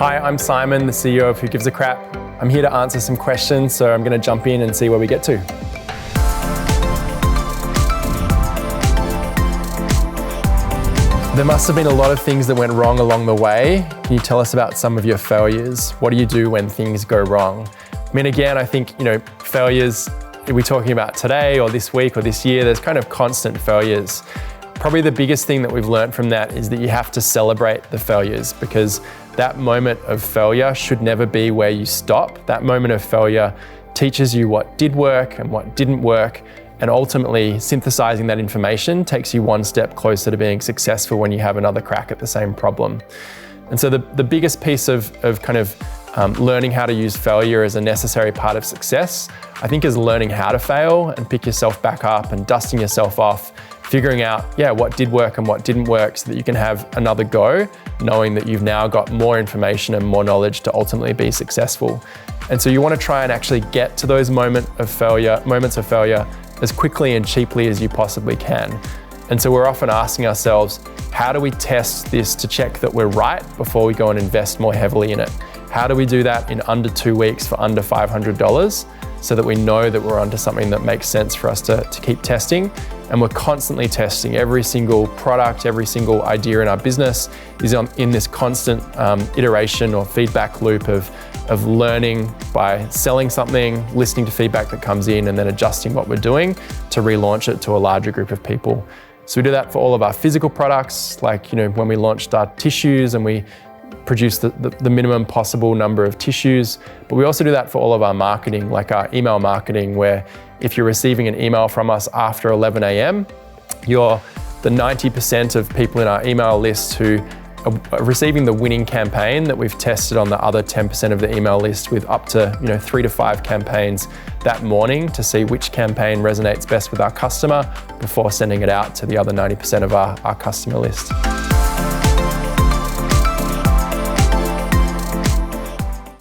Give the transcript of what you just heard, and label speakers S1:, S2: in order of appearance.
S1: Hi, I'm Simon, the CEO of Who Gives a Crap. I'm here to answer some questions, so I'm going to jump in and see where we get to. There must have been a lot of things that went wrong along the way. Can you tell us about some of your failures? What do you do when things go wrong? I mean, again, I think, failures, are we talking about today or this week or this year? There's kind of constant failures. Probably the biggest thing that we've learned from that is that you have to celebrate the failures, because that moment of failure should never be where you stop. That moment of failure teaches you what did work and what didn't work, and ultimately synthesizing that information takes you one step closer to being successful when you have another crack at the same problem. And so the biggest piece of learning how to use failure as a necessary part of success, I think, is learning how to fail and pick yourself back up and dusting yourself off, figuring out, what did work and what didn't work, so that you can have another go, knowing that you've now got more information and more knowledge to ultimately be successful. And so you want to try and actually get to those moments of failure as quickly and cheaply as you possibly can. And so we're often asking ourselves, how do we test this to check that we're right before we go and invest more heavily in it? How do we do that in under 2 weeks for under $500 so that we know that we're onto something that makes sense for us to keep testing? And we're constantly testing. Every single product, every single idea in our business is in this constant iteration or feedback loop of learning by selling something, listening to feedback that comes in, and then adjusting what we're doing to relaunch it to a larger group of people. So we do that for all of our physical products, like when we launched our tissues and we produced the minimum possible number of tissues. But we also do that for all of our marketing, like our email marketing, where if you're receiving an email from us after 11 a.m., you're the 90% of people in our email list who are receiving the winning campaign that we've tested on the other 10% of the email list, with up to 3 to 5 campaigns that morning to see which campaign resonates best with our customer before sending it out to the other 90% of our customer list.